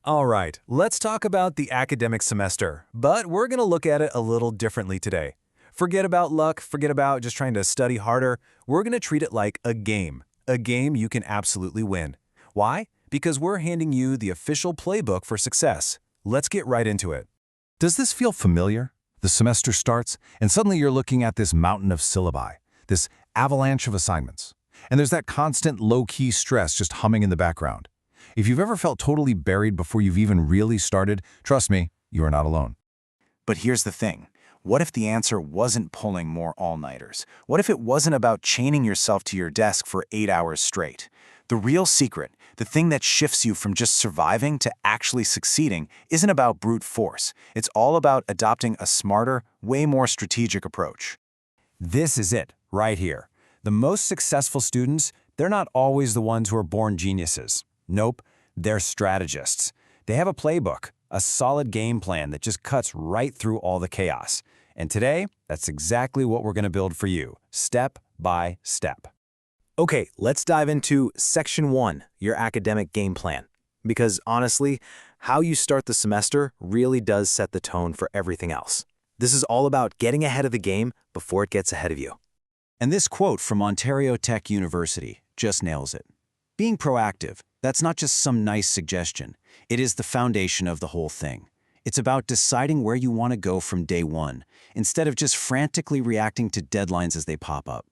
All right, let's talk about the academic semester, but we're going to look at it a little differently today. Forget about luck, forget about just trying to study harder. We're going to treat it like a game you can absolutely win. Why? Because we're handing you the official playbook for success. Let's get right into it. Does this feel familiar? The semester starts, and suddenly you're looking at this mountain of syllabi, this avalanche of assignments. And there's that constant low-key stress just humming in the background. If you've ever felt totally buried before you've even really started, trust me, you are not alone. But here's the thing. What if the answer wasn't pulling more all-nighters? What if it wasn't about chaining yourself to your desk for 8 hours straight? The real secret, the thing that shifts you from just surviving to actually succeeding, isn't about brute force. It's all about adopting a smarter, way more strategic approach. This is it, right here. The most successful students, they're not always the ones who are born geniuses. Nope, they're strategists. They have a playbook, a solid game plan that just cuts right through all the chaos. And today, that's exactly what we're going to build for you, step by step. Okay, let's dive into Section 1, your academic game plan. Because honestly, how you start the semester really does set the tone for everything else. This is all about getting ahead of the game before it gets ahead of you. And this quote from Ontario Tech University just nails it. Being proactive, that's not just some nice suggestion. It is the foundation of the whole thing. It's about deciding where you want to go from day one, instead of just frantically reacting to deadlines as they pop up.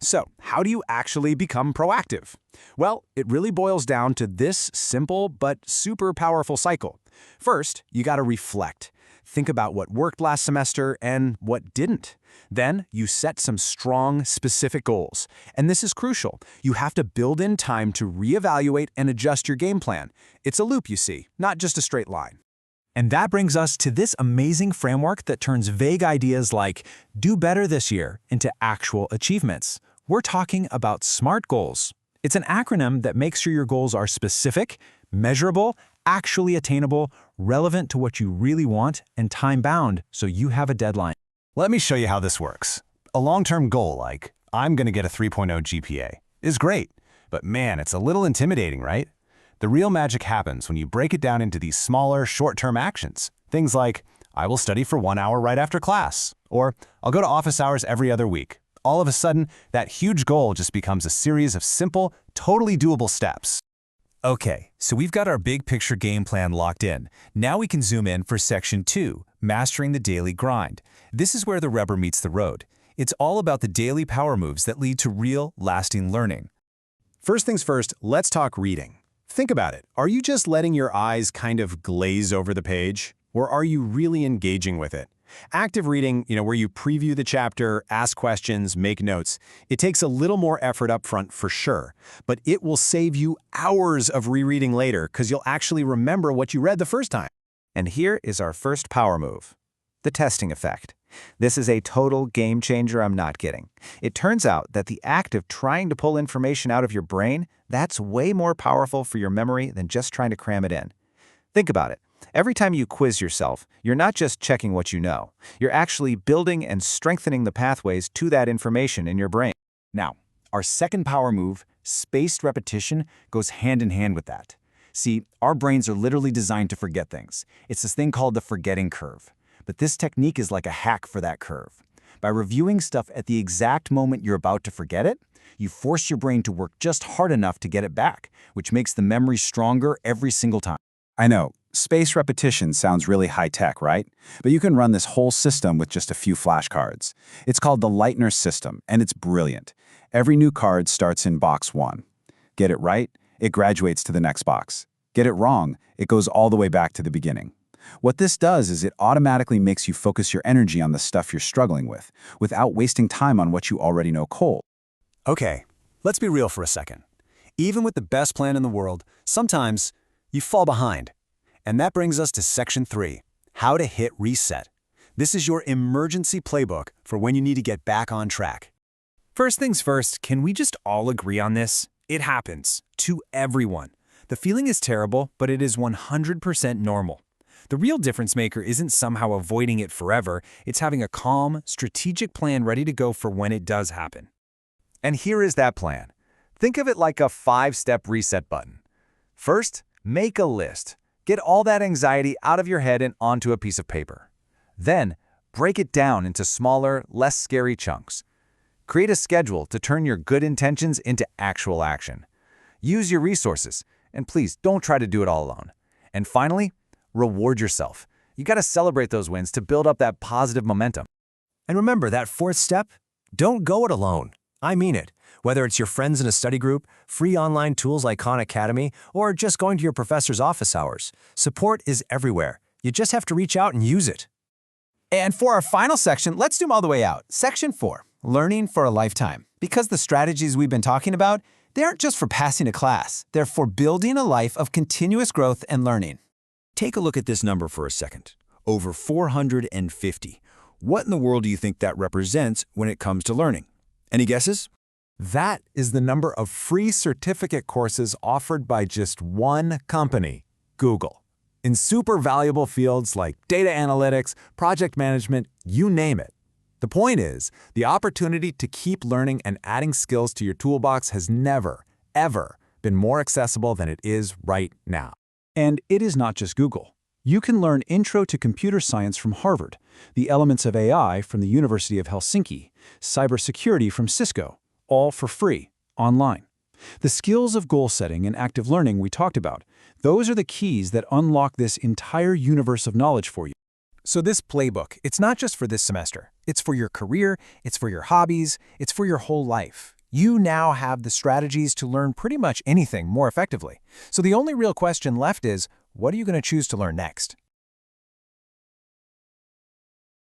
So, how do you actually become proactive? Well, it really boils down to this simple but super powerful cycle. First, you got to reflect. Think about what worked last semester and what didn't. Then, you set some strong, specific goals. And this is crucial. You have to build in time to reevaluate and adjust your game plan. It's a loop, you see, not just a straight line. And that brings us to this amazing framework that turns vague ideas like do better this year into actual achievements. We're talking about SMART goals. It's an acronym that makes sure your goals are specific, measurable, actually attainable, relevant to what you really want, and time-bound so you have a deadline. Let me show you how this works. A long-term goal like, I'm going to get a 3.0 GPA, is great. But man, it's a little intimidating, right? The real magic happens when you break it down into these smaller, short-term actions. Things like, I will study for 1 hour right after class, or I'll go to office hours every other week. All of a sudden, that huge goal just becomes a series of simple, totally doable steps. Okay, so we've got our big picture game plan locked in. Now we can zoom in for Section 2, Mastering the Daily Grind. This is where the rubber meets the road. It's all about the daily power moves that lead to real, lasting learning. First things first, let's talk reading. Think about it. Are you just letting your eyes kind of glaze over the page? Or are you really engaging with it? Active reading, where you preview the chapter, ask questions, make notes, it takes a little more effort up front for sure, but it will save you hours of rereading later because you'll actually remember what you read the first time. And here is our first power move, the testing effect. This is a total game changer, I'm not kidding. It turns out that the act of trying to pull information out of your brain, that's way more powerful for your memory than just trying to cram it in. Think about it. Every time you quiz yourself, you're not just checking what you know. You're actually building and strengthening the pathways to that information in your brain. Now, our second power move, spaced repetition, goes hand in hand with that. See, our brains are literally designed to forget things. It's this thing called the forgetting curve. But this technique is like a hack for that curve. By reviewing stuff at the exact moment you're about to forget it, you force your brain to work just hard enough to get it back, which makes the memory stronger every single time. I know, spaced repetition sounds really high-tech, right? But you can run this whole system with just a few flashcards. It's called the Leitner system, and it's brilliant. Every new card starts in box 1. Get it right, it graduates to the next box. Get it wrong, it goes all the way back to the beginning. What this does is it automatically makes you focus your energy on the stuff you're struggling with, without wasting time on what you already know cold. Okay, let's be real for a second. Even with the best plan in the world, sometimes you fall behind. And that brings us to Section 3, How to Hit Reset. This is your emergency playbook for when you need to get back on track. First things first, can we just all agree on this? It happens to everyone. The feeling is terrible, but it is 100% normal. The real difference maker isn't somehow avoiding it forever, it's having a calm, strategic plan ready to go for when it does happen. And here is that plan. Think of it like a 5-step reset button. First, make a list. Get all that anxiety out of your head and onto a piece of paper. Then, break it down into smaller, less scary chunks. Create a schedule to turn your good intentions into actual action. Use your resources, and please don't try to do it all alone. And finally, reward yourself. You got to celebrate those wins to build up that positive momentum. And remember that fourth step? Don't go it alone. I mean it. Whether it's your friends in a study group, free online tools like Khan Academy, or just going to your professor's office hours, support is everywhere. You just have to reach out and use it. And for our final section, let's zoom all the way out. Section 4, learning for a lifetime. Because the strategies we've been talking about, they aren't just for passing a class. They're for building a life of continuous growth and learning. Take a look at this number for a second. Over 450. What in the world do you think that represents when it comes to learning? Any guesses? That is the number of free certificate courses offered by just one company, Google, in super valuable fields like data analytics, project management, you name it. The point is, the opportunity to keep learning and adding skills to your toolbox has never, ever been more accessible than it is right now. And it is not just Google. You can learn Intro to Computer Science from Harvard, the elements of AI from the University of Helsinki, cybersecurity from Cisco, all for free, online. The skills of goal setting and active learning we talked about, those are the keys that unlock this entire universe of knowledge for you. So this playbook, it's not just for this semester. It's for your career, it's for your hobbies, it's for your whole life. You now have the strategies to learn pretty much anything more effectively. So the only real question left is, what are you going to choose to learn next?